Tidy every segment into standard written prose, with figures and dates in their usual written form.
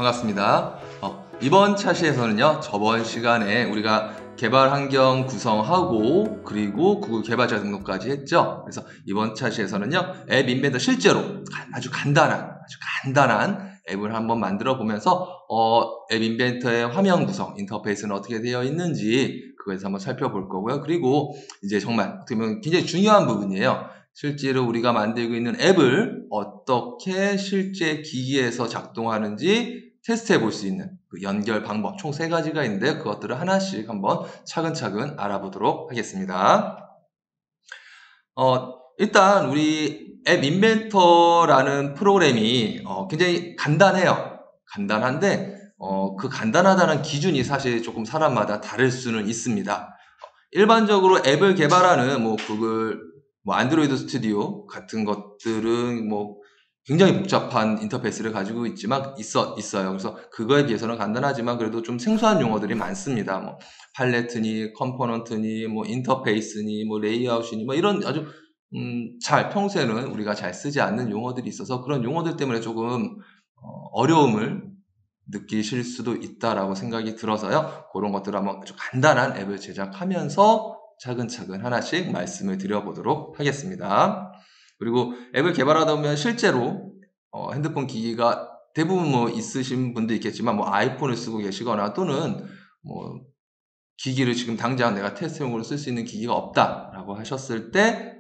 반갑습니다. 이번 차시에서는요, 저번 시간에 우리가 개발 환경 구성하고 그리고 구글 개발자 등록까지 했죠. 그래서 이번 차시에서는요, 앱 인벤터 실제로 아주 간단한 앱을 한번 만들어 보면서 앱 인벤터의 화면 구성, 인터페이스는 어떻게 되어 있는지 그거에서 한번 살펴볼 거고요. 그리고 이제 정말 어떻게 보면 굉장히 중요한 부분이에요. 실제로 우리가 만들고 있는 앱을 어떻게 실제 기기에서 작동하는지 테스트해 볼 수 있는 그 연결 방법 총 3가지가 있는데요. 그것들을 하나씩 한번 차근차근 알아보도록 하겠습니다. 일단 우리 앱 인벤터라는 프로그램이 굉장히 간단해요. 간단한데 그 간단하다는 기준이 사실 조금 사람마다 다를 수는 있습니다. 일반적으로 앱을 개발하는 구글 안드로이드 스튜디오 같은 것들은 굉장히 복잡한 인터페이스를 가지고 있어요. 그래서 그거에 비해서는 간단하지만 그래도 좀 생소한 용어들이 많습니다. 팔레트니, 컴포넌트니, 인터페이스니, 레이아웃이니, 이런 아주 평소에는 우리가 잘 쓰지 않는 용어들이 있어서 그런 용어들 때문에 조금 어려움을 느끼실 수도 있다라고 생각이 들어서요. 그런 것들을 한번 아주 간단한 앱을 제작하면서 차근차근 하나씩 말씀을 드려보도록 하겠습니다. 그리고 앱을 개발하다 보면 실제로 핸드폰 기기가 대부분 있으신 분도 있겠지만 아이폰을 쓰고 계시거나 또는 기기를 지금 당장 내가 테스트용으로 쓸 수 있는 기기가 없다라고 하셨을 때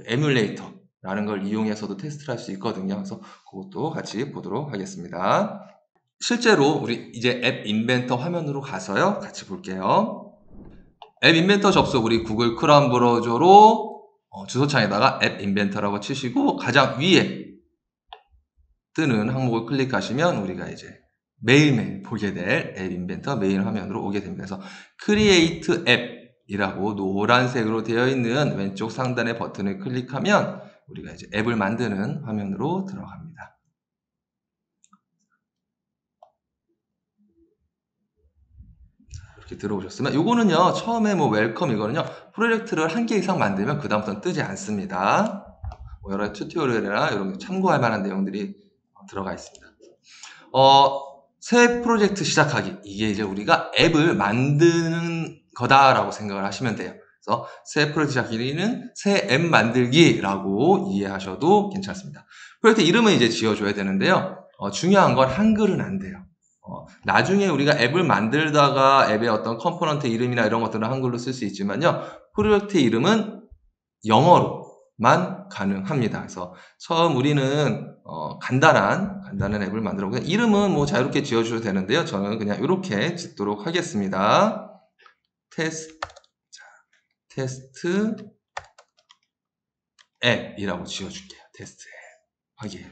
에뮬레이터라는 걸 이용해서도 테스트를 할 수 있거든요. 그래서 그것도 같이 보도록 하겠습니다. 실제로 우리 이제 앱 인벤터 화면으로 가서요. 같이 볼게요. 앱 인벤터 접속 우리 구글 크롬 브라우저로 주소창에다가 앱 인벤터라고 치시고 가장 위에 뜨는 항목을 클릭하시면 우리가 이제 매일매일 보게 될 앱 인벤터 메인 화면으로 오게 됩니다. 그래서 크리에이트 앱이라고 노란색으로 되어 있는 왼쪽 상단의 버튼을 클릭하면 우리가 이제 앱을 만드는 화면으로 들어갑니다. 이렇게 들어오셨으면 요거는요 처음에 웰컴 이거는요 프로젝트를 1개 이상 만들면 그 다음부터는 뜨지 않습니다. 여러 튜토리얼이나 이런 참고할 만한 내용들이 들어가 있습니다. 새 프로젝트 시작하기 이게 이제 우리가 앱을 만드는 거다라고 생각을 하시면 돼요. 그래서 새 프로젝트 시작하기는 새 앱 만들기라고 이해하셔도 괜찮습니다. 프로젝트 이름은 이제 지어줘야 되는데요. 중요한 건 한글은 안 돼요. 나중에 우리가 앱을 만들다가 앱의 어떤 컴포넌트 이름이나 이런 것들은 한글로 쓸 수 있지만요. 프로젝트 이름은 영어로만 가능합니다. 그래서 처음 우리는 간단한 앱을 만들어 보고 이름은 자유롭게 지어주셔도 되는데요. 저는 그냥 이렇게 짓도록 하겠습니다. 테스트 앱이라고 지어줄게요. 테스트 앱 확인.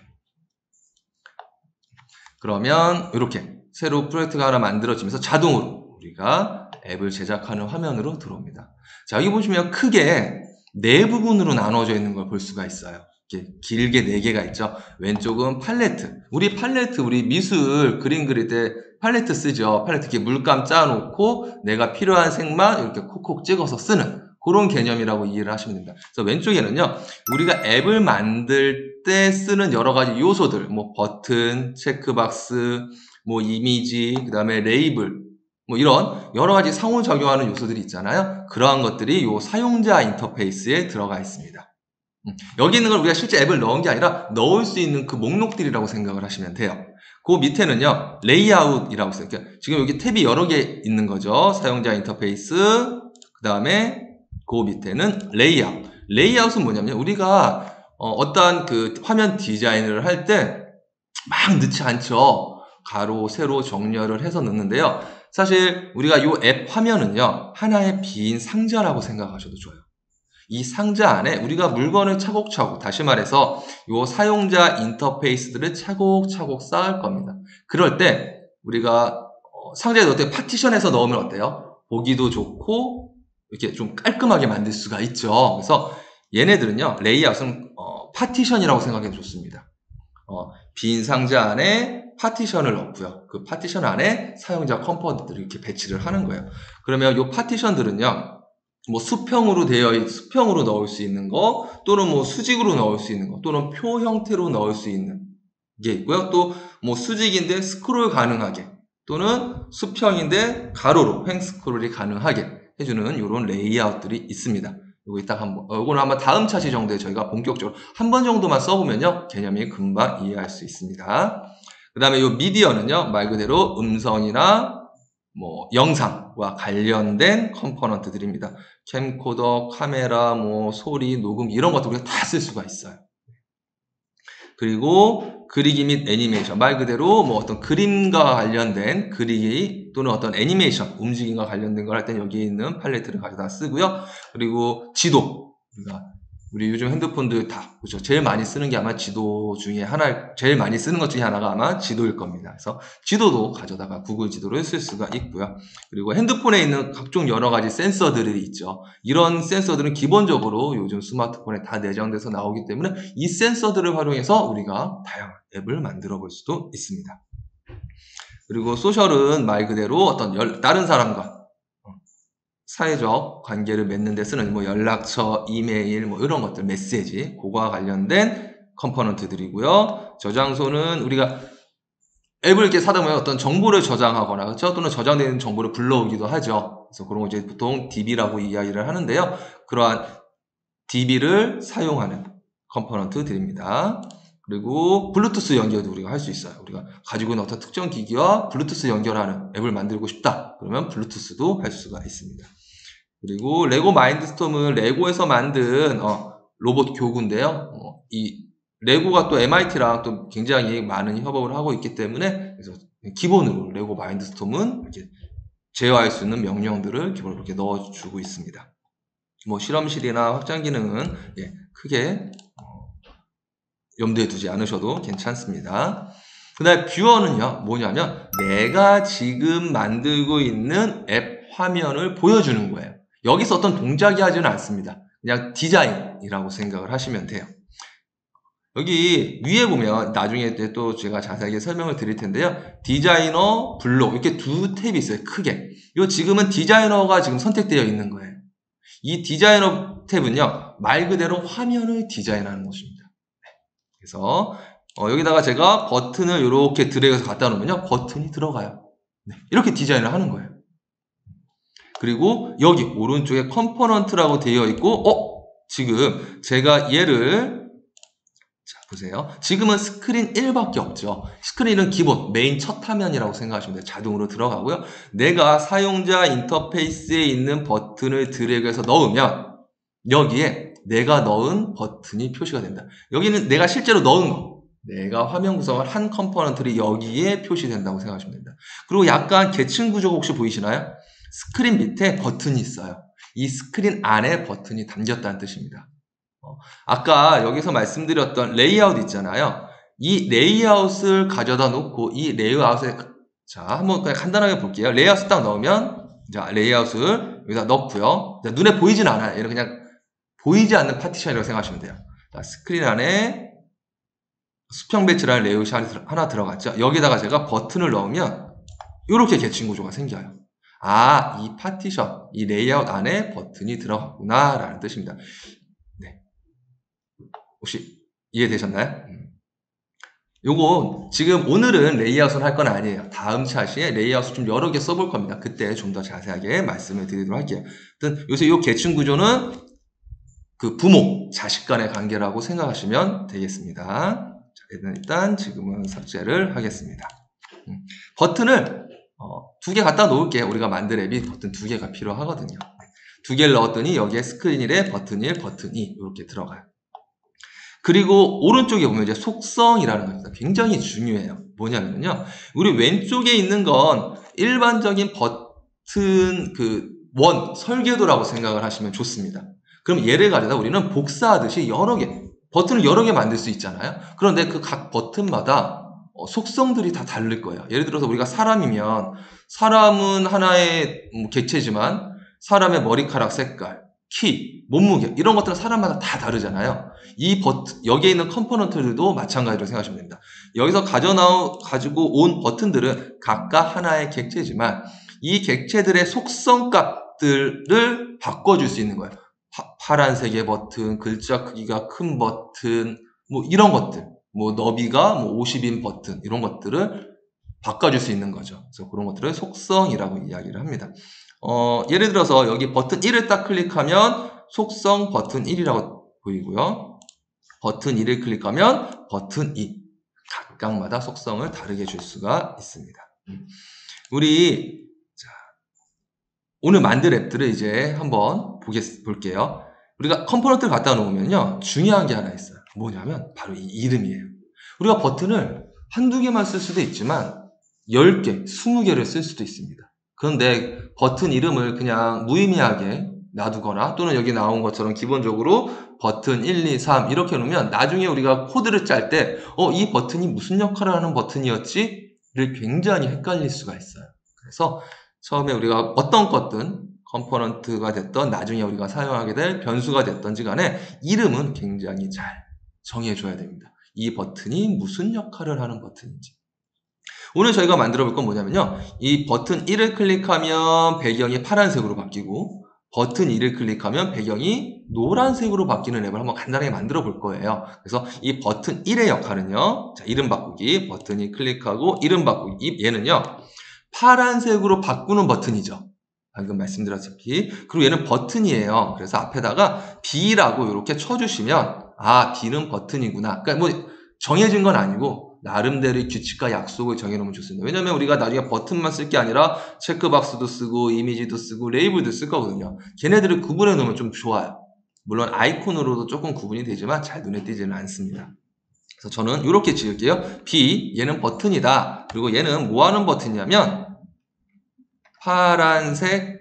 그러면 이렇게 새로 프로젝트가 하나 만들어지면서 자동으로 우리가 앱을 제작하는 화면으로 들어옵니다. 자, 여기 보시면 크게 4부분으로 나눠져 있는 걸 볼 수가 있어요. 이렇게 길게 4개가 있죠. 왼쪽은 팔레트. 우리 미술 그림 그릴 때 팔레트 쓰죠. 팔레트 이렇게 물감 짜놓고 내가 필요한 색만 이렇게 콕콕 찍어서 쓰는 그런 개념이라고 이해를 하시면 됩니다. 그래서 왼쪽에는요, 우리가 앱을 만들 때 쓰는 여러 가지 요소들, 버튼, 체크박스, 이미지, 그 다음에 레이블, 이런 여러 가지 상호작용하는 요소들이 있잖아요. 그러한 것들이 요 사용자 인터페이스에 들어가 있습니다. 여기 있는 걸 우리가 실제 앱을 넣은 게 아니라 넣을 수 있는 그 목록들이라고 생각을 하시면 돼요. 그 밑에는요, 레이아웃이라고 써요. 지금 여기 탭이 여러 개 있는 거죠. 사용자 인터페이스, 그 다음에 그 밑에는 레이아웃. 레이아웃은 뭐냐면 우리가 어떠한 그 화면 디자인을 할 때 막 넣지 않죠. 가로, 세로 정렬을 해서 넣는데요. 사실 우리가 이 앱 화면은요, 하나의 빈 상자라고 생각하셔도 좋아요. 이 상자 안에 우리가 물건을 차곡차곡, 다시 말해서 이 사용자 인터페이스들을 차곡차곡 쌓을 겁니다. 그럴 때 우리가 상자에 어떻게 파티션해서 넣으면 어때요? 보기도 좋고 이렇게 좀 깔끔하게 만들 수가 있죠. 그래서 얘네들은요, 레이아웃은 파티션이라고 생각해도 좋습니다. 빈 상자 안에 파티션을 넣고요. 그 파티션 안에 사용자 컴포넌트들을 이렇게 배치를 하는 거예요. 그러면 이 파티션들은요, 수평으로 넣을 수 있는 거, 또는 수직으로 넣을 수 있는 거, 또는 표 형태로 넣을 수 있는 게 있고요. 또 뭐 수직인데 스크롤 가능하게 또는 수평인데 가로로 횡 스크롤이 가능하게 해주는 이런 레이아웃들이 있습니다. 요거 이따 요거는 아마 다음 차시 정도에 저희가 본격적으로 한 번 정도만 써보면요 개념이 금방 이해할 수 있습니다. 그 다음에 요 미디어는요 말 그대로 음성이나 뭐 영상과 관련된 컴포넌트들입니다. 캠코더, 카메라, 뭐 소리, 녹음 이런 것들 우리가 다 쓸 수가 있어요. 그리고 그리기 및 애니메이션 말 그대로 뭐 어떤 그림과 관련된 그리기 또는 어떤 애니메이션 움직임과 관련된 걸 할 때 여기 있는 팔레트를 가져다 쓰고요. 그리고 지도 우리 요즘 핸드폰들 다 그렇죠. 제일 많이 쓰는 게 아마 지도 중에 하나 제일 많이 쓰는 것 중에 하나가 아마 지도일 겁니다. 그래서 지도도 가져다가 구글 지도를 쓸 수가 있고요. 그리고 핸드폰에 있는 각종 여러 가지 센서들이 있죠. 이런 센서들은 기본적으로 요즘 스마트폰에 다 내장돼서 나오기 때문에 이 센서들을 활용해서 우리가 다양한 앱을 만들어 볼 수도 있습니다. 그리고 소셜은 말 그대로 어떤 다른 사람과 사회적 관계를 맺는 데 쓰는 뭐 연락처, 이메일, 뭐 이런 것들, 메시지, 그거와 관련된 컴포넌트들이고요. 저장소는 우리가 앱을 이렇게 사다 보면 어떤 정보를 저장하거나, 그렇죠? 또는 저장되는 정보를 불러오기도 하죠. 그래서 그런 거 이제 보통 DB라고 이야기를 하는데요. 그러한 DB를 사용하는 컴포넌트들입니다. 그리고 블루투스 연결도 우리가 할 수 있어요. 우리가 가지고 있는 어떤 특정 기기와 블루투스 연결하는 앱을 만들고 싶다. 그러면 블루투스도 할 수가 있습니다. 그리고 레고 마인드스톰은 레고에서 만든 로봇 교구인데요. 이 레고가 또 MIT랑 또 굉장히 많은 협업을 하고 있기 때문에 그래서 기본으로 레고 마인드스톰은 이렇게 제어할 수 있는 명령들을 기본으로 이렇게 넣어주고 있습니다. 뭐 실험실이나 확장 기능은 크게 염두에 두지 않으셔도 괜찮습니다. 그 다음에 뷰어는요 뭐냐면 내가 지금 만들고 있는 앱 화면을 보여주는 거예요. 여기서 어떤 동작이 하지는 않습니다. 그냥 디자인이라고 생각을 하시면 돼요. 여기 위에 보면 나중에 또 제가 자세하게 설명을 드릴 텐데요. 디자이너, 블록 이렇게 두 탭이 있어요. 크게. 이 지금은 디자이너가 지금 선택되어 있는 거예요. 이 디자이너 탭은요. 말 그대로 화면을 디자인하는 것입니다. 그래서 여기다가 제가 버튼을 이렇게 드래그해서 갖다 놓으면요. 버튼이 들어가요. 이렇게 디자인을 하는 거예요. 그리고 여기 오른쪽에 컴포넌트라고 되어 있고 지금 제가 얘를 자 보세요. 지금은 스크린 1밖에 없죠. 스크린은 기본 메인 첫 화면이라고 생각하시면 돼요. 자동으로 들어가고요. 내가 사용자 인터페이스에 있는 버튼을 드래그해서 넣으면 여기에 내가 넣은 버튼이 표시가 된다. 여기는 내가 실제로 넣은 거 내가 화면 구성을 한 컴포넌트를 여기에 표시된다고 생각하시면 됩니다. 그리고 약간 계층 구조가 혹시 보이시나요? 스크린 밑에 버튼이 있어요. 이 스크린 안에 버튼이 담겼다는 뜻입니다. 아까 여기서 말씀드렸던 레이아웃 있잖아요. 이 레이아웃을 가져다 놓고 이 레이아웃에 자 한번 그냥 간단하게 볼게요. 레이아웃을 딱 넣으면 자 레이아웃을 여기다 넣고요. 자, 눈에 보이진 않아요. 얘는 그냥 보이지 않는 파티션이라고 생각하시면 돼요. 자, 스크린 안에 수평 배치라는 레이아웃이 하나 들어갔죠. 여기다가 제가 버튼을 넣으면 이렇게 계층 구조가 생겨요. 이 파티션, 이 레이아웃 안에 버튼이 들어갔구나 라는 뜻입니다. 네. 혹시 이해되셨나요? 요거 지금 오늘은 레이아웃을 할 건 아니에요. 다음 차시에 레이아웃을 좀 여러 개 써볼 겁니다. 그때 좀 더 자세하게 말씀을 드리도록 할게요. 하여튼 요새 요 계층 구조는 그 부모, 자식 간의 관계라고 생각하시면 되겠습니다. 자, 일단 지금은 삭제를 하겠습니다. 버튼을 두 개 갖다 놓을게요. 우리가 만들 앱이 버튼 두 개가 필요하거든요. 두 개를 넣었더니 여기에 스크린 1에 버튼 1, 버튼 2 이렇게 들어가요. 그리고 오른쪽에 보면 이제 속성이라는 겁니다. 굉장히 중요해요. 뭐냐면요. 우리 왼쪽에 있는 건 일반적인 버튼 원 설계도라고 생각을 하시면 좋습니다. 그럼 얘를 가져다 우리는 복사하듯이 여러 개, 버튼을 여러 개 만들 수 있잖아요. 그런데 그 각 버튼마다 속성들이 다 다를 거예요. 예를 들어서 우리가 사람이면 사람은 하나의 객체지만 사람의 머리카락 색깔, 키, 몸무게 이런 것들은 사람마다 다 다르잖아요. 이 버튼 여기에 있는 컴포넌트들도 마찬가지로 생각하시면 됩니다. 여기서 가지고 온 버튼들은 각각 하나의 객체지만 이 객체들의 속성 값들을 바꿔줄 수 있는 거예요. 파란색의 버튼, 글자 크기가 큰 버튼, 뭐 이런 것들. 뭐 너비가 뭐 50인 버튼 이런 것들을 바꿔줄 수 있는 거죠. 그래서 그런 것들을 속성이라고 이야기를 합니다. 예를 들어서 여기 버튼 1을 딱 클릭하면 속성 버튼 1이라고 보이고요. 버튼 2를 클릭하면 버튼 2. 각각마다 속성을 다르게 줄 수가 있습니다. 우리 오늘 만들 앱들을 이제 한번 볼게요. 우리가 컴포넌트를 갖다 놓으면요. 중요한 게 하나 있어요. 뭐냐면 바로 이 이름이에요. 우리가 버튼을 한두 개만 쓸 수도 있지만 10개, 20개를 쓸 수도 있습니다. 그런데 버튼 이름을 그냥 무의미하게 놔두거나 또는 여기 나온 것처럼 기본적으로 버튼 1, 2, 3 이렇게 놓으면 나중에 우리가 코드를 짤 때 이 버튼이 무슨 역할을 하는 버튼이었지? 를 굉장히 헷갈릴 수가 있어요. 그래서 처음에 우리가 어떤 것든 컴포넌트가 됐던 나중에 우리가 사용하게 될 변수가 됐던지 간에 이름은 굉장히 잘 정해줘야 됩니다. 이 버튼이 무슨 역할을 하는 버튼인지. 오늘 저희가 만들어 볼 건 뭐냐면요. 이 버튼 1을 클릭하면 배경이 파란색으로 바뀌고 버튼 2를 클릭하면 배경이 노란색으로 바뀌는 앱을 한번 간단하게 만들어 볼 거예요. 그래서 이 버튼 1의 역할은요. 자, 이름 바꾸기, 버튼 2 클릭하고 이름 바꾸기. 얘는요. 파란색으로 바꾸는 버튼이죠. 방금 말씀드렸다시피. 그리고 얘는 버튼이에요. 그래서 앞에다가 B라고 이렇게 쳐주시면 B는 버튼이구나. 그러니까 뭐 정해진 건 아니고 나름대로의 규칙과 약속을 정해놓으면 좋습니다. 왜냐면 우리가 나중에 버튼만 쓸 게 아니라 체크박스도 쓰고 이미지도 쓰고 레이블도 쓸 거거든요. 걔네들을 구분해 놓으면 좀 좋아요. 물론 아이콘으로도 조금 구분이 되지만 잘 눈에 띄지는 않습니다. 그래서 저는 이렇게 지을게요. B, 얘는 버튼이다. 그리고 얘는 뭐 하는 버튼이냐면 파란색으로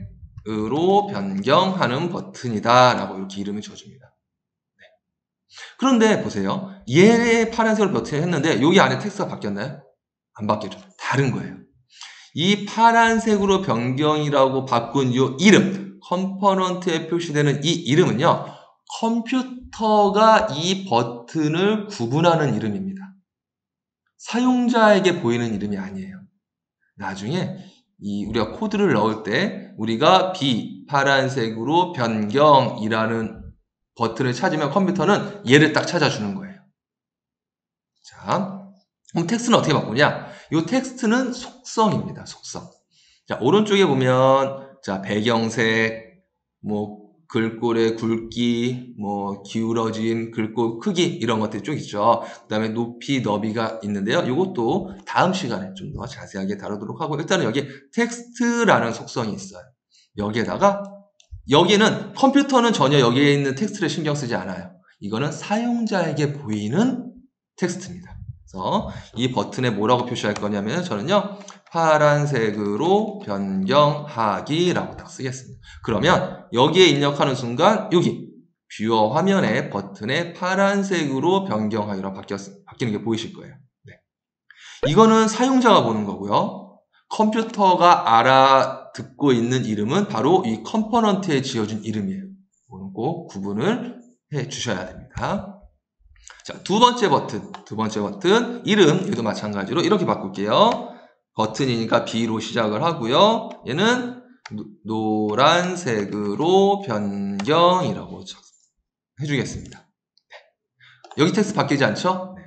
변경하는 버튼이다 라고 이렇게 이름을 지어줍니다. 네. 그런데 보세요. 얘의 파란색으로 버튼을 했는데 여기 안에 텍스트가 바뀌었나요? 안 바뀌었죠. 다른 거예요. 이 파란색으로 변경이라고 바꾼 이 이름, 컴포넌트에 표시되는 이 이름은요. 컴퓨터가 이 버튼을 구분하는 이름입니다. 사용자에게 보이는 이름이 아니에요. 나중에 우리가 코드를 넣을 때 우리가 B, 파란색으로 변경이라는 버튼을 찾으면 컴퓨터는 얘를 딱 찾아주는 거예요. 자, 그럼 텍스트는 어떻게 바꾸냐? 이 텍스트는 속성입니다. 속성. 자, 오른쪽에 보면 자, 배경색, 뭐 글꼴의 굵기, 뭐 기울어짐, 글꼴 크기 이런 것들이 쭉 있죠. 그 다음에 높이, 너비가 있는데요. 이것도 다음 시간에 좀 더 자세하게 다루도록 하고 일단은 여기 텍스트라는 속성이 있어요. 여기는 컴퓨터는 전혀 여기에 있는 텍스트를 신경 쓰지 않아요. 이거는 사용자에게 보이는 텍스트입니다. 그래서 이 버튼에 뭐라고 표시할 거냐면 저는요. 파란색으로 변경하기라고 딱 쓰겠습니다. 그러면 여기에 입력하는 순간 여기 뷰어 화면에 버튼에 파란색으로 변경하기로 바뀌는 게 보이실 거예요. 네. 이거는 사용자가 보는 거고요. 컴퓨터가 알아듣고 있는 이름은 바로 이 컴포넌트에 지어준 이름이에요. 이거는 꼭 구분을 해 주셔야 됩니다. 자, 두 번째 버튼 이름 얘도 마찬가지로 이렇게 바꿀게요. 버튼이니까 B로 시작을 하고요. 얘는 노란색으로 변경이라고 해주겠습니다. 네. 여기 텍스트 바뀌지 않죠? 네.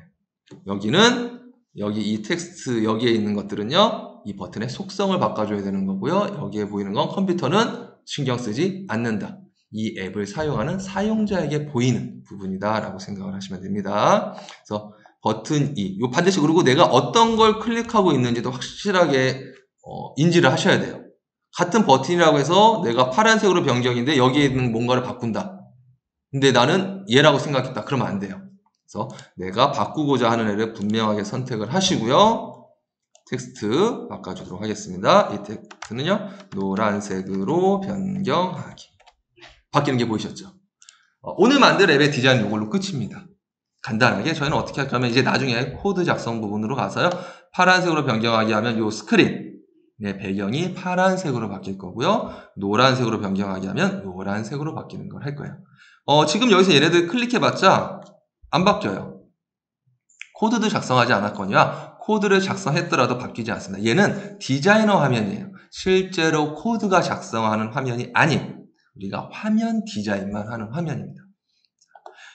여기 이 텍스트 여기에 있는 것들은요. 이 버튼의 속성을 바꿔줘야 되는 거고요. 여기에 보이는 건 컴퓨터는 신경 쓰지 않는다. 이 앱을 사용하는 사용자에게 보이는 부분이다 라고 생각을 하시면 됩니다. 그래서 버튼 2, 요 반드시 그리고 내가 어떤 걸 클릭하고 있는지도 확실하게 인지를 하셔야 돼요. 같은 버튼이라고 해서 내가 파란색으로 변경인데 여기에 있는 뭔가를 바꾼다. 근데 나는 얘라고 생각했다. 그러면 안 돼요. 그래서 내가 바꾸고자 하는 애를 분명하게 선택을 하시고요. 텍스트 바꿔주도록 하겠습니다. 이 텍스트는요. 노란색으로 변경하기. 바뀌는 게 보이셨죠? 오늘 만들 앱의 디자인 이걸로 끝입니다. 간단하게 저희는 어떻게 할까 하면 이제 나중에 코드 작성 부분으로 가서요. 파란색으로 변경하기 하면 이 스크린 배경이 파란색으로 바뀔 거고요. 노란색으로 변경하기 하면 노란색으로 바뀌는 걸 할 거예요. 지금 여기서 얘네들 클릭해봤자 안 바뀌어요. 코드도 작성하지 않았거니와 코드를 작성했더라도 바뀌지 않습니다. 얘는 디자이너 화면이에요. 실제로 코드가 작성하는 화면이 아닌 우리가 화면 디자인만 하는 화면입니다.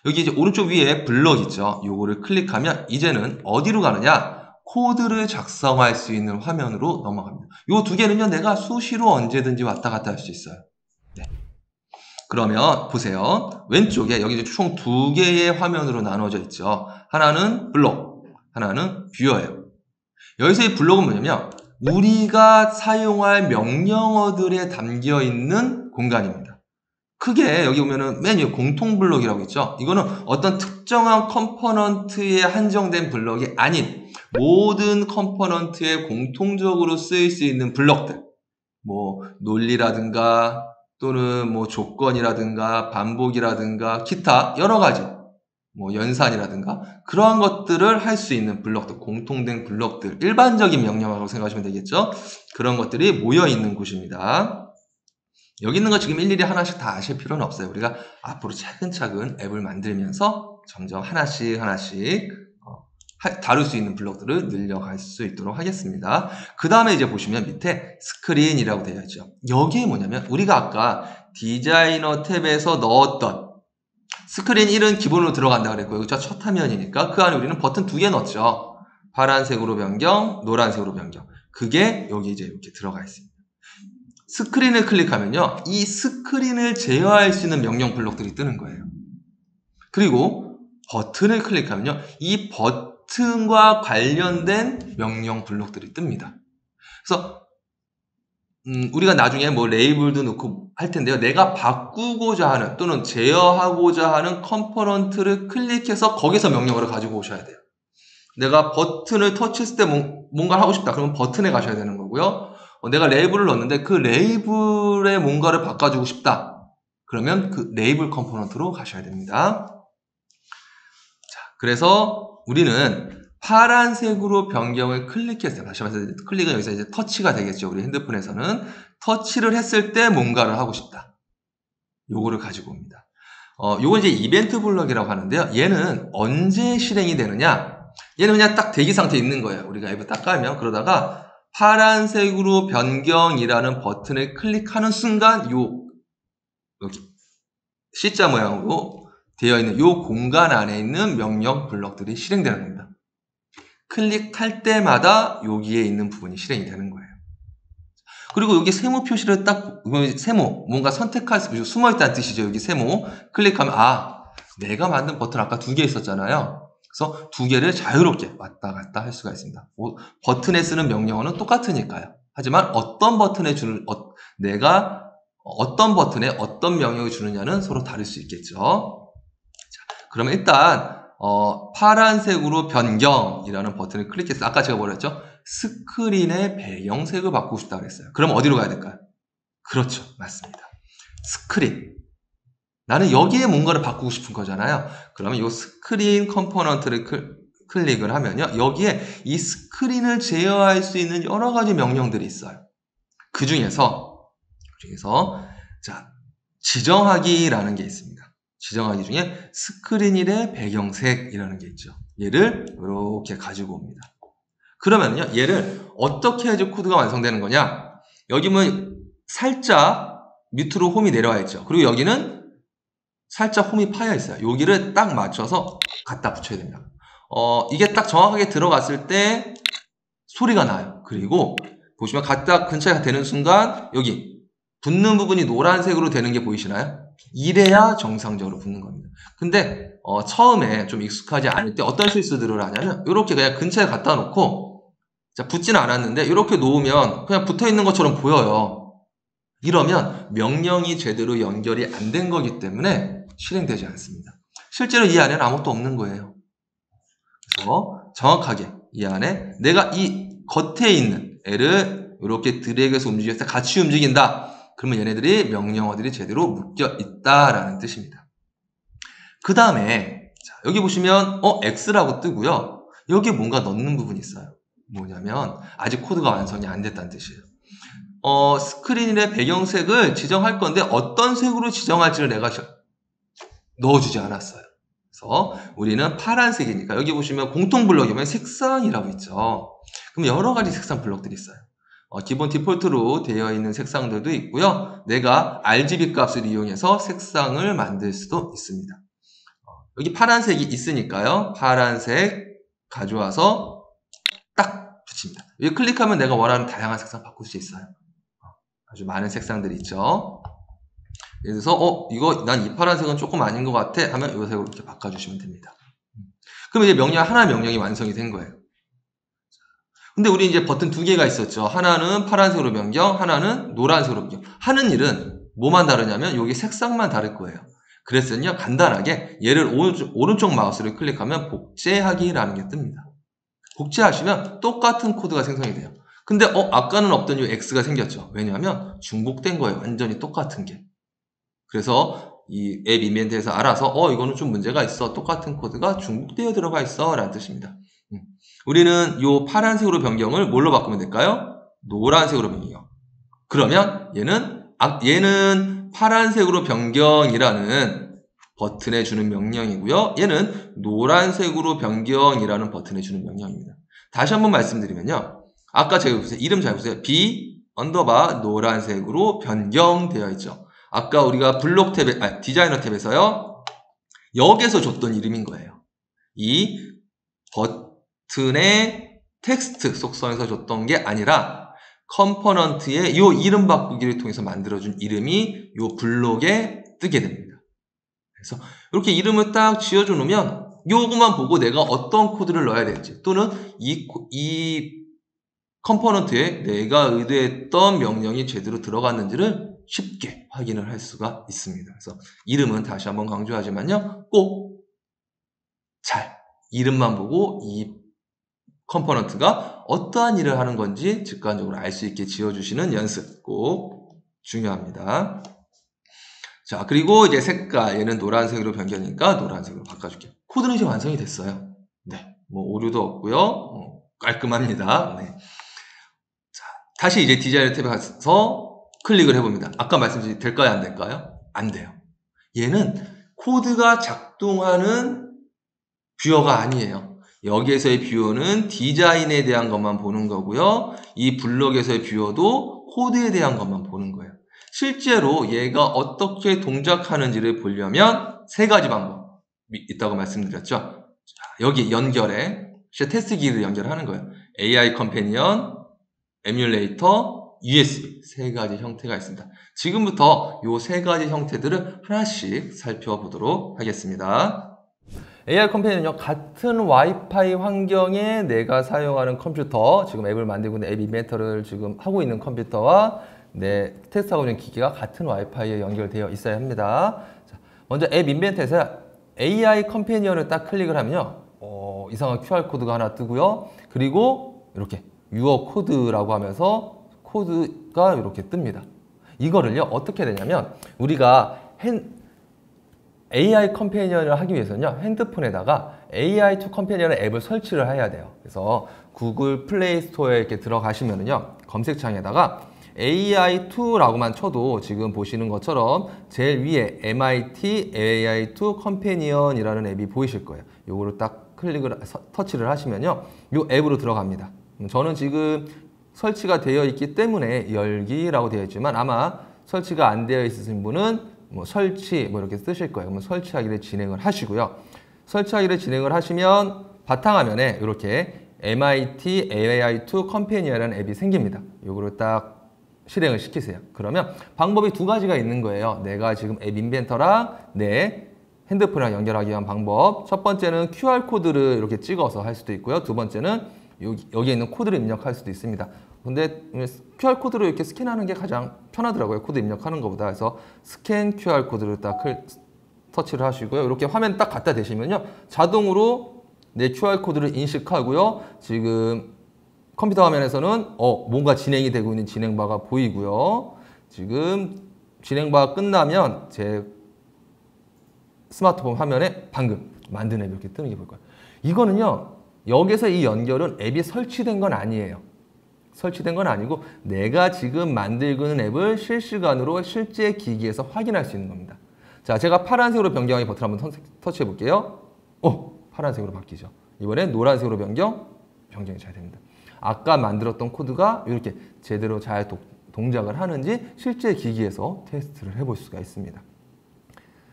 여기 이제 오른쪽 위에 블럭 있죠. 요거를 클릭하면 이제는 어디로 가느냐? 코드를 작성할 수 있는 화면으로 넘어갑니다. 요 두 개는요, 내가 수시로 언제든지 왔다 갔다 할 수 있어요. 네. 그러면 보세요. 왼쪽에 여기 이제 총 두 개의 화면으로 나눠져 있죠. 하나는 블록, 하나는 뷰어예요. 여기서의 블록은 뭐냐면 우리가 사용할 명령어들에 담겨 있는 공간입니다. 크게 여기 보면은 맨 위에 공통 블록이라고 있죠. 이거는 어떤 특정한 컴포넌트에 한정된 블록이 아닌 모든 컴포넌트에 공통적으로 쓰일 수 있는 블록들. 뭐 논리라든가 또는 뭐 조건이라든가 반복이라든가 기타 여러 가지 뭐 연산이라든가 그러한 것들을 할 수 있는 블록들, 공통된 블록들, 일반적인 명령어라고 생각하시면 되겠죠. 그런 것들이 모여 있는 곳입니다. 여기 있는 거 지금 일일이 하나씩 다 아실 필요는 없어요. 우리가 앞으로 차근차근 앱을 만들면서 점점 하나씩 다룰 수 있는 블록들을 늘려갈 수 있도록 하겠습니다. 그 다음에 이제 보시면 밑에 스크린이라고 되어 있죠. 여기에 뭐냐면 우리가 아까 디자이너 탭에서 넣었던 스크린 1은 기본으로 들어간다 그랬고요. 그렇죠? 첫 화면이니까 그 안에 우리는 버튼 두 개 넣었죠. 파란색으로 변경, 노란색으로 변경. 그게 여기 이제 이렇게 들어가 있습니다. 스크린을 클릭하면요. 이 스크린을 제어할 수 있는 명령 블록들이 뜨는 거예요. 그리고 버튼을 클릭하면요. 이 버튼과 관련된 명령 블록들이 뜹니다. 그래서 우리가 나중에 뭐 레이블도 넣고 할 텐데요. 내가 바꾸고자 하는 또는 제어하고자 하는 컴포넌트를 클릭해서 거기서 명령어를 가지고 오셔야 돼요. 내가 버튼을 터치했을 때 뭔가를 하고 싶다. 그러면 버튼에 가셔야 되는 거고요. 내가 레이블을 넣었는데 그 레이블에 뭔가를 바꿔주고 싶다. 그러면 그 레이블 컴포넌트로 가셔야 됩니다. 자, 그래서 우리는 파란색으로 변경을 클릭했어요. 다시 말해서 클릭은 여기서 이제 터치가 되겠죠. 우리 핸드폰에서는 터치를 했을 때 뭔가를 하고 싶다. 요거를 가지고 옵니다. 요건 이제 이벤트 블럭이라고 하는데요. 얘는 언제 실행이 되느냐? 얘는 그냥 딱 대기 상태에 있는 거예요. 우리가 앱을 딱 깔면 그러다가 파란색으로 변경이라는 버튼을 클릭하는 순간 여기 C자 모양으로 되어 있는 요 공간 안에 있는 명령 블럭들이 실행되는 겁니다. 클릭할 때마다 여기에 있는 부분이 실행이 되는 거예요. 그리고 여기 세모 표시를 세모, 뭔가 선택할 수, 숨어있다는 뜻이죠. 여기 세모. 클릭하면, 내가 만든 버튼 아까 두 개 있었잖아요. 그래서 두 개를 자유롭게 왔다 갔다 할 수가 있습니다. 버튼에 쓰는 명령어는 똑같으니까요. 하지만 내가 어떤 버튼에 어떤 명령을 주느냐는 서로 다를 수 있겠죠. 자, 그러면 일단, 파란색으로 변경이라는 버튼을 클릭해서 아까 제가 뭐라 했죠? 스크린의 배경색을 바꾸고 싶다고 그랬어요. 그럼 어디로 가야 될까요? 그렇죠. 맞습니다. 스크린. 나는 여기에 뭔가를 바꾸고 싶은 거잖아요. 그러면 이 스크린 컴포넌트를 클릭을 하면요. 여기에 이 스크린을 제어할 수 있는 여러 가지 명령들이 있어요. 그 중에서 자, 지정하기라는 게 있습니다. 지정하기 중에 스크린일의 배경색이라는 게 있죠. 얘를 이렇게 가지고 옵니다. 그러면요, 얘를 어떻게 해야지 코드가 완성되는 거냐? 여기 보면 살짝 밑으로 홈이 내려와 있죠. 그리고 여기는 살짝 홈이 파여 있어요. 여기를 딱 맞춰서 갖다 붙여야 됩니다. 이게 딱 정확하게 들어갔을 때 소리가 나요. 그리고 보시면 갖다 근처에 되는 순간 여기 붙는 부분이 노란색으로 되는 게 보이시나요? 이래야 정상적으로 붙는 겁니다. 근데 처음에 좀 익숙하지 않을 때 어떤 실수들을 하냐면 이렇게 그냥 근처에 갖다 놓고 자, 붙지는 않았는데 이렇게 놓으면 그냥 붙어 있는 것처럼 보여요. 이러면 명령이 제대로 연결이 안 된 거기 때문에 실행되지 않습니다. 실제로 이 안에는 아무것도 없는 거예요. 그래서 정확하게 이 안에 내가 이 겉에 있는 애를 이렇게 드래그해서 움직였을 때 같이 움직인다. 그러면 얘네들이 명령어들이 제대로 묶여 있다라는 뜻입니다. 그 다음에 여기 보시면 X라고 뜨고요. 여기에 뭔가 넣는 부분이 있어요. 뭐냐면 아직 코드가 완성이 안 됐다는 뜻이에요. 스크린의 배경색을 지정할 건데 어떤 색으로 지정할지를 내가 넣어주지 않았어요. 그래서 우리는 파란색이니까 여기 보시면 공통 블럭이면 색상이라고 있죠. 그럼 여러 가지 색상 블럭들이 있어요. 기본 디폴트로 되어 있는 색상들도 있고요. 내가 RGB 값을 이용해서 색상을 만들 수도 있습니다. 여기 파란색이 있으니까요. 파란색 가져와서 딱 붙입니다. 여기 클릭하면 내가 원하는 다양한 색상 바꿀 수 있어요. 아주 많은 색상들이 있죠. 예를 들어서 이거 난 이 파란색은 조금 아닌 것 같아 하면 이 색으로 이렇게 바꿔주시면 됩니다. 그럼 이제 하나 명령이 완성이 된 거예요. 근데 우리 이제 버튼 두 개가 있었죠. 하나는 파란색으로 변경, 하나는 노란색으로 변경. 하는 일은 뭐만 다르냐면 여기 색상만 다를 거예요. 그래서요 간단하게 얘를 오른쪽 마우스를 클릭하면 복제하기라는 게 뜹니다. 복제하시면 똑같은 코드가 생성이 돼요. 근데 아까는 없던 이 X가 생겼죠. 왜냐하면 중복된 거예요. 완전히 똑같은 게. 그래서 이 앱 이벤트에서 알아서 이거는 좀 문제가 있어. 똑같은 코드가 중복되어 들어가 있어 라는 뜻입니다. 우리는 이 파란색으로 변경을 뭘로 바꾸면 될까요? 노란색으로 변경. 그러면 얘는 파란색으로 변경이라는 버튼에 주는 명령이고요. 얘는 노란색으로 변경이라는 버튼에 주는 명령입니다. 다시 한번 말씀드리면요. 아까 제가 보세요. 이름 잘 보세요. B _ 노란색으로 변경되어 있죠. 아까 우리가 블록 탭에, 디자이너 탭에서요. 여기서 줬던 이름인 거예요. 이 버튼의 텍스트 속성에서 줬던 게 아니라 컴포넌트의 이 이름 바꾸기를 통해서 만들어준 이름이 이 블록에 뜨게 됩니다. 그래서 이렇게 이름을 딱 지어줘 놓으면 요것만 보고 내가 어떤 코드를 넣어야 될지 또는 이 컴포넌트에 내가 의도했던 명령이 제대로 들어갔는지를 쉽게 확인을 할 수가 있습니다. 그래서 이름은 다시 한번 강조하지만요. 꼭 이름만 보고 이 컴포넌트가 어떠한 일을 하는 건지 직관적으로 알 수 있게 지어주시는 연습 꼭 중요합니다. 자, 그리고 이제 색깔, 얘는 노란색으로 변경이니까 노란색으로 바꿔줄게요. 코드는 이제 완성이 됐어요. 네, 뭐 오류도 없고요. 깔끔합니다. 네. 자, 다시 이제 디자이너 탭에 가서 클릭을 해봅니다. 아까 말씀드린 될까요? 안 될까요? 안 돼요. 얘는 코드가 작동하는 뷰어가 아니에요. 여기에서의 뷰어는 디자인에 대한 것만 보는 거고요. 이 블록에서의 뷰어도 코드에 대한 것만 보는 거예요. 실제로 얘가 어떻게 동작하는지를 보려면 세 가지 방법이 있다고 말씀드렸죠. 자, 여기 연결에 테스트 기를 연결하는 거예요. AI 컴패니언, 에뮬레이터, USB 세 가지 형태가 있습니다. 지금부터 이 세 가지 형태들을 하나씩 살펴보도록 하겠습니다. AI 컴패니언은요, 같은 와이파이 환경에 내가 사용하는 컴퓨터, 지금 앱을 만들고 있는 앱 이벤터를 지금 하고 있는 컴퓨터와 내 테스트하고 있는 기기가 같은 와이파이에 연결되어 있어야 합니다. 자, 먼저 앱 인벤터에서 AI 컴패니언을 딱 클릭을 하면요, 이상한 QR코드가 하나 뜨고요. 그리고 이렇게 유어 코드라고 하면서 코드가 이렇게 뜹니다. 이거를요, 어떻게 되냐면 우리가 AI 컴패니언을 하기 위해서는요, 핸드폰에다가 AI2 컴패니언 앱을 설치를 해야 돼요. 그래서 구글 플레이 스토어에 이렇게 들어가시면은요, 검색창에다가 AI2라고만 쳐도 지금 보시는 것처럼 제일 위에 MIT AI2 컴패니언이라는 앱이 보이실 거예요. 요거를 딱 터치를 하시면요, 요 앱으로 들어갑니다. 저는 지금 설치가 되어 있기 때문에 열기라고 되어 있지만 아마 설치가 안 되어 있으신 분은 설치 이렇게 쓰실 거예요. 그러면 설치하기를 진행을 하시고요. 설치하기를 진행을 하시면 바탕화면에 이렇게 MIT AI2 컴패니언이라는 앱이 생깁니다. 요거를 딱 실행을 시키세요. 그러면 방법이 두 가지가 있는 거예요. 내가 지금 앱 인벤터랑 내 핸드폰이랑 연결하기 위한 방법. 첫 번째는 QR코드를 이렇게 찍어서 할 수도 있고요. 두 번째는 여기에 있는 코드를 입력할 수도 있습니다. 근데 QR코드로 이렇게 스캔하는 게 가장 편하더라고요. 코드 입력하는 것보다. 그래서 스캔 QR코드를 딱 터치를 하시고요. 이렇게 화면 딱 갖다 대시면요, 자동으로 내 QR코드를 인식하고요. 지금 컴퓨터 화면에서는 뭔가 진행이 되고 있는 진행바가 보이고요. 지금 진행바가 끝나면 제 스마트폰 화면에 방금 만든 앱이 이렇게 뜨는 게 보일 거예요. 이거는요, 여기서 이 연결은 앱이 설치된 건 아니에요. 설치된 건 아니고 내가 지금 만들고 있는 앱을 실시간으로 실제 기기에서 확인할 수 있는 겁니다. 자, 제가 파란색으로 변경하기 버튼 한번 터치해 볼게요. 파란색으로 바뀌죠. 이번엔 노란색으로 변경이 잘 됩니다. 아까 만들었던 코드가 이렇게 제대로 잘 동작을 하는지 실제 기기에서 테스트를 해볼 수가 있습니다.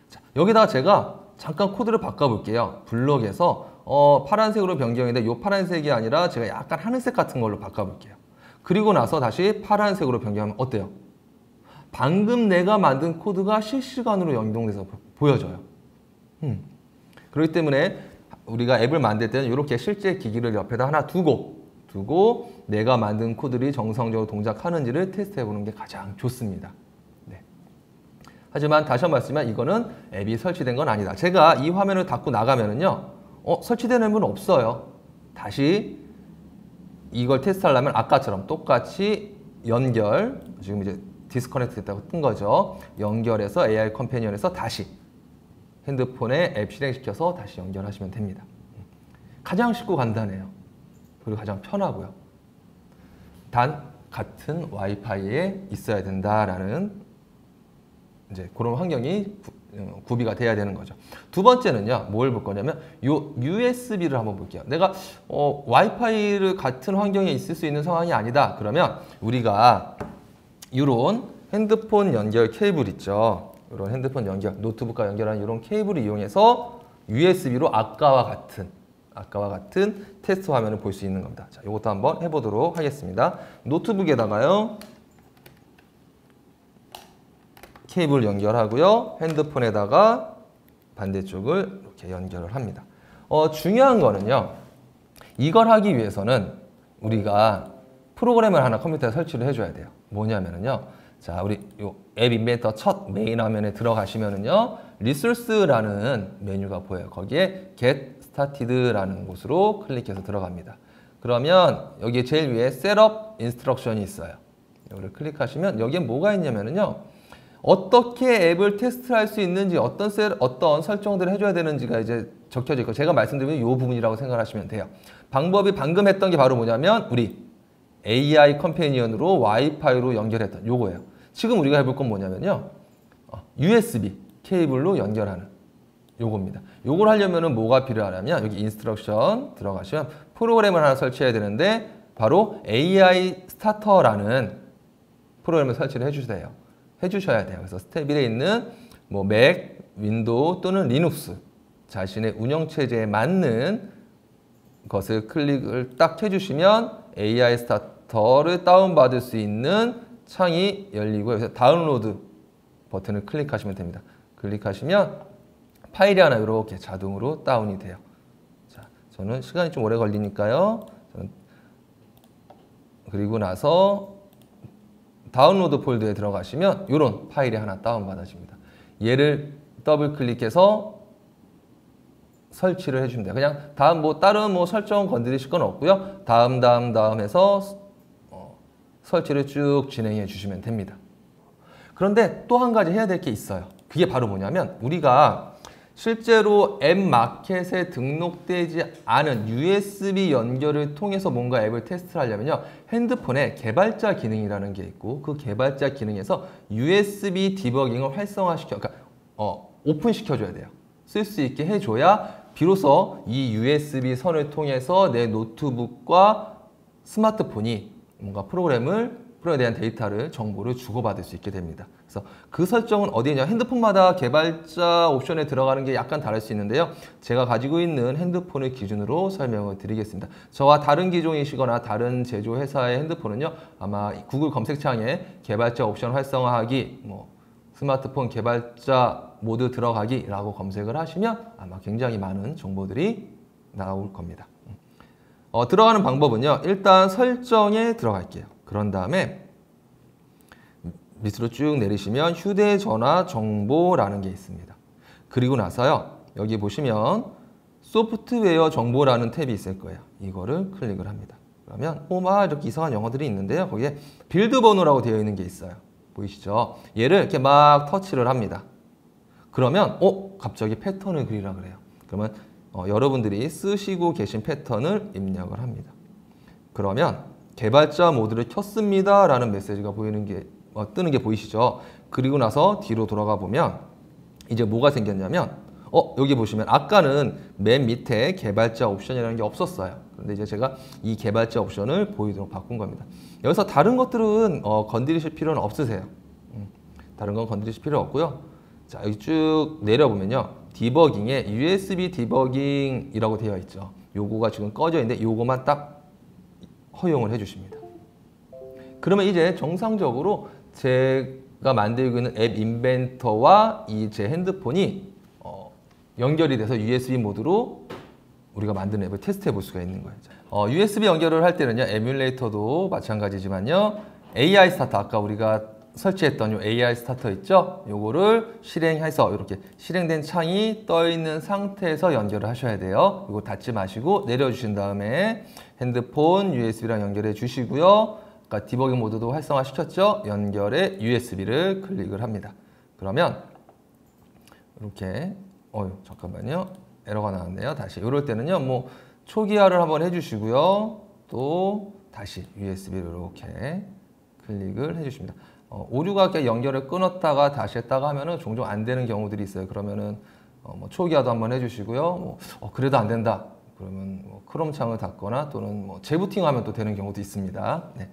자, 여기다가 제가 잠깐 코드를 바꿔볼게요. 블록에서 파란색으로 변경인데 이 파란색이 아니라 제가 약간 하늘색 같은 걸로 바꿔볼게요. 그리고 나서 다시 파란색으로 변경하면 어때요? 방금 내가 만든 코드가 실시간으로 연동돼서 보여져요. 그렇기 때문에 우리가 앱을 만들 때는 이렇게 실제 기기를 옆에다 하나 두고 내가 만든 코드들이 정상적으로 동작하는지를 테스트해보는 게 가장 좋습니다. 네. 하지만 다시 한번 말씀드리면 이거는 앱이 설치된 건 아니다. 제가 이 화면을 닫고 나가면은요, 설치된 앱은 없어요. 다시 이걸 테스트하려면 아까처럼 똑같이 연결, 지금 이제 디스커넥트 됐다고 뜬 거죠. 연결해서 AI 컴패니언에서 다시 핸드폰에 앱 실행시켜서 다시 연결하시면 됩니다. 가장 쉽고 간단해요. 그리고 가장 편하고요. 단 같은 와이파이에 있어야 된다라는 이제 그런 환경이 구비가 돼야 되는 거죠. 두 번째는요, 뭘 볼 거냐면 요 USB를 한번 볼게요. 내가 와이파이를 같은 환경에 있을 수 있는 상황이 아니다. 그러면 우리가 이런 핸드폰 연결 케이블 있죠. 이런 핸드폰 연결, 노트북과 연결하는 이런 케이블을 이용해서 USB로 아까와 같은 테스트 화면을 볼 수 있는 겁니다. 자, 이것도 한번 해보도록 하겠습니다. 노트북에다가요, 케이블 연결하고요, 핸드폰에다가 반대쪽을 이렇게 연결을 합니다. 중요한 거는요, 이걸 하기 위해서는 우리가 프로그램을 하나 컴퓨터에 설치를 해줘야 돼요. 뭐냐면은요, 자, 우리 요 앱 인벤터 첫 메인 화면에 들어가시면은요, 리소스라는 메뉴가 보여요. 거기에 Get Started라는 곳으로 클릭해서 들어갑니다. 그러면 여기 제일 위에 Setup Instruction이 있어요. 이거를 클릭하시면 여기에 뭐가 있냐면은요, 어떻게 앱을 테스트할 수 있는지, 어떤 설정들을 해줘야 되는지가 이제 적혀져 있고, 제가 말씀드리면 이 부분이라고 생각하시면 돼요. 방법이 방금 했던 게 바로 뭐냐면 우리 AI 컴패니언으로 와이파이로 연결했던 요거예요. 지금 우리가 해볼 건 뭐냐면요, USB 케이블로 연결하는 요겁니다. 요걸 하려면은 뭐가 필요하냐면 여기 인스트럭션 들어가시면 프로그램을 하나 설치해야 되는데 바로 AI 스타터라는 프로그램을 설치를 해주셔야 돼요. 그래서 스텝 1에 있는 뭐 맥, 윈도우 또는 리눅스 자신의 운영체제에 맞는 것을 클릭을 딱 해주시면 AI 스타터를 다운받을 수 있는 창이 열리고요. 그래서 다운로드 버튼을 클릭하시면 됩니다. 클릭하시면 파일이 하나 이렇게 자동으로 다운이 돼요. 자, 저는 시간이 좀 오래 걸리니까요. 그리고 나서 다운로드 폴더에 들어가시면 이런 파일이 하나 다운받아집니다. 얘를 더블 클릭해서 설치를 해주면 돼요. 그냥 다른 설정 건드리실 건 없고요. 다음 해서 설치를 쭉 진행해 주시면 됩니다. 그런데 또 한 가지 해야 될 게 있어요. 그게 바로 뭐냐면 우리가 실제로 앱 마켓에 등록되지 않은 USB 연결을 통해서 뭔가 앱을 테스트를 하려면요, 핸드폰에 개발자 기능이라는 게 있고 그 개발자 기능에서 USB 디버깅을 그러니까 오픈시켜줘야 돼요. 쓸 수 있게 해줘야 비로소 이 USB 선을 통해서 내 노트북과 스마트폰이 뭔가 프로그램에 대한 데이터를, 정보를 주고받을 수 있게 됩니다. 그래서 그 설정은 어디냐? 핸드폰마다 개발자 옵션에 들어가는 게 약간 다를 수 있는데요. 제가 가지고 있는 핸드폰을 기준으로 설명을 드리겠습니다. 저와 다른 기종이시거나 다른 제조 회사의 핸드폰은요, 아마 구글 검색창에 개발자 옵션 활성화하기, 스마트폰 개발자 모드 들어가기라고 검색을 하시면 아마 굉장히 많은 정보들이 나올 겁니다. 들어가는 방법은요, 일단 설정에 들어갈게요. 그런 다음에 밑으로 쭉 내리시면 휴대전화 정보라는 게 있습니다. 그리고 나서요, 여기 보시면 소프트웨어 정보라는 탭이 있을 거예요. 이거를 클릭을 합니다. 그러면 이렇게 이상한 영어들이 있는데요, 거기에 빌드 번호라고 되어 있는 게 있어요. 보이시죠? 얘를 이렇게 막 터치를 합니다. 그러면 갑자기 패턴을 그리라 그래요. 그러면 여러분들이 쓰시고 계신 패턴을 입력을 합니다. 그러면 개발자 모드를 켰습니다 라는 메시지가 뜨는 게 보이시죠? 그리고 나서 뒤로 돌아가 보면 이제 뭐가 생겼냐면 여기 보시면 아까는 맨 밑에 개발자 옵션이라는 게 없었어요. 그런데 이제 제가 이 개발자 옵션을 보이도록 바꾼 겁니다. 여기서 다른 것들은 건드리실 필요는 없으세요. 다른 건 건드리실 필요 없고요. 자, 여기 쭉 내려보면요, 디버깅에 USB 디버깅이라고 되어 있죠. 요거가 지금 꺼져 있는데 요거만 딱 허용을 해주십니다. 그러면 이제 정상적으로 제가 만들고 있는 앱 인벤터와 이 제 핸드폰이 연결이 돼서 USB 모드로 우리가 만든 앱을 테스트해 볼 수가 있는 거예요. USB 연결을 할 때는요, 에뮬레이터도 마찬가지지만요, AI 스타터, 아까 우리가 설치했던 요 AI 스타터 있죠? 요거를 실행해서 이렇게 실행된 창이 떠 있는 상태에서 연결을 하셔야 돼요. 이거 닫지 마시고 내려주신 다음에 핸드폰 USB랑 연결해 주시고요. 아까 디버깅 모드도 활성화 시켰죠? 연결에 USB를 클릭을 합니다. 그러면 이렇게 잠깐만요. 에러가 나왔네요. 다시 이럴 때는요, 뭐 초기화를 한번 해주시고요. 또 다시 USB를 이렇게 클릭을 해주십니다. 오류가 이렇게 연결을 끊었다가 다시 했다가 하면은 종종 안 되는 경우들이 있어요. 그러면은 뭐 초기화도 한번 해주시고요. 그래도 안 된다. 그러면 뭐 크롬 창을 닫거나 또는 뭐 재부팅하면 또 되는 경우도 있습니다. 네.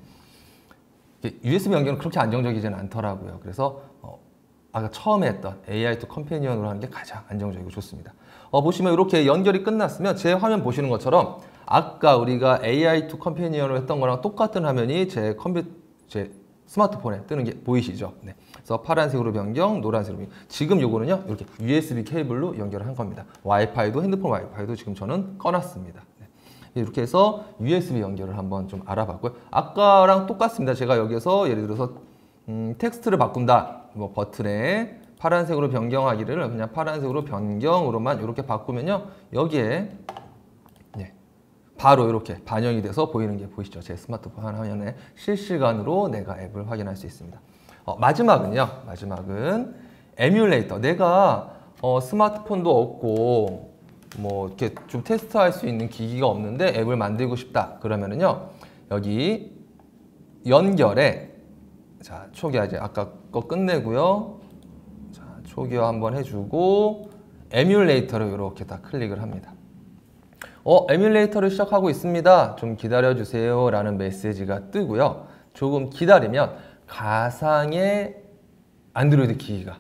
USB 연결은 그렇게 안정적이지는 않더라고요. 그래서 아까 처음에 했던 AI to 컴패니언으로 하는 게 가장 안정적이고 좋습니다. 보시면 이렇게 연결이 끝났으면 제 화면 보시는 것처럼 아까 우리가 AI to 컴패니언으로 했던 거랑 똑같은 화면이 제 스마트폰에 뜨는 게 보이시죠? 네. 그래서 파란색으로 변경, 노란색으로 변경. 지금 요거는요, 이렇게 USB 케이블로 연결을 한 겁니다. 와이파이도, 핸드폰 와이파이도 지금 저는 꺼놨습니다. 네. 이렇게 해서 USB 연결을 한번 좀 알아봤고요. 아까랑 똑같습니다. 제가 여기서 예를 들어서 텍스트를 바꾼다. 뭐 버튼에 파란색으로 변경하기를 그냥 파란색으로 변경으로만 이렇게 바꾸면요, 여기에 바로 이렇게 반영이 돼서 보이는 게 보이시죠? 제 스마트폰 화면에 실시간으로 내가 앱을 확인할 수 있습니다. 마지막은 에뮬레이터. 내가 스마트폰도 없고 뭐 이렇게 좀 테스트할 수 있는 기기가 없는데 앱을 만들고 싶다. 그러면은요, 여기 연결에 자, 초기화 이제 아까 거 끝내고요. 자, 초기화 한번 해주고 에뮬레이터를 이렇게 다 클릭을 합니다. 에뮬레이터를 시작하고 있습니다. 좀 기다려주세요 라는 메시지가 뜨고요. 조금 기다리면 가상의 안드로이드 기기가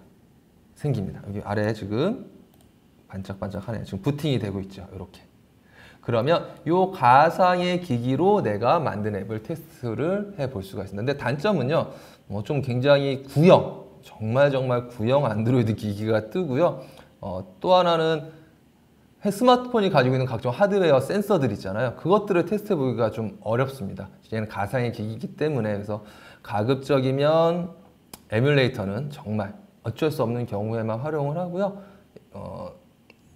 생깁니다. 여기 아래에 지금 반짝반짝하네요. 지금 부팅이 되고 있죠. 이렇게. 그러면 이 가상의 기기로 내가 만든 앱을 테스트를 해볼 수가 있습니다. 근데 단점은요, 좀 굉장히 정말 구형 안드로이드 기기가 뜨고요. 또 하나는 스마트폰이 가지고 있는 각종 하드웨어 센서들 있잖아요. 그것들을 테스트 해보기가 좀 어렵습니다. 얘는 가상의 기기이기 때문에. 그래서 가급적이면 에뮬레이터는 정말 어쩔 수 없는 경우에만 활용을 하고요.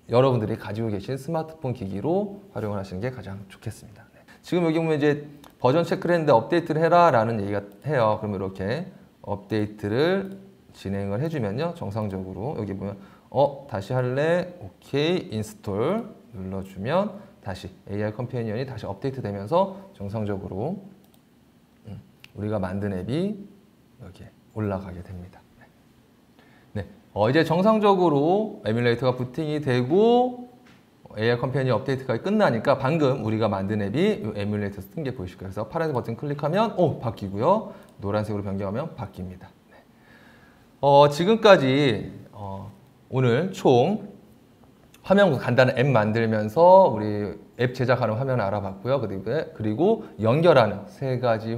여러분들이 가지고 계신 스마트폰 기기로 활용을 하시는 게 가장 좋겠습니다. 네. 지금 여기 보면 이제 버전 체크를 했는데 업데이트를 해라 라는 얘기가 해요. 그러면 이렇게 업데이트를 진행을 해주면요, 정상적으로 여기 보면 다시 할래? 오케이, 인스톨 눌러주면 다시 AI 컴패니언이 다시 업데이트 되면서 정상적으로 우리가 만든 앱이 여기에 올라가게 됩니다. 네. 이제 정상적으로 에뮬레이터가 부팅이 되고 AI 컴패니언 업데이트가 끝나니까 방금 우리가 만든 앱이 에뮬레이터에서 뜬 게 보이실 거예요. 그래서 파란색 버튼 클릭하면 바뀌고요. 노란색으로 변경하면 바뀝니다. 네. 지금까지 오늘 총 화면 간단한 앱 만들면서 우리 앱 제작하는 화면을 알아봤고요. 그리고 연결하는 세 가지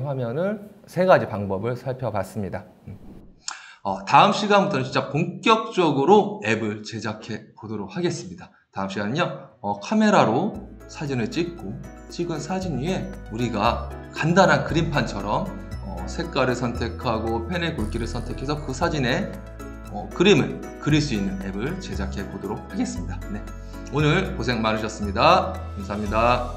방법을 살펴봤습니다. 다음 시간부터는 진짜 본격적으로 앱을 제작해 보도록 하겠습니다. 다음 시간은요, 카메라로 사진을 찍은 사진 위에 우리가 간단한 그림판처럼 색깔을 선택하고 펜의 굵기를 선택해서 그 사진에 그림을 그릴 수 있는 앱을 제작해 보도록 하겠습니다. 네. 오늘 고생 많으셨습니다. 감사합니다.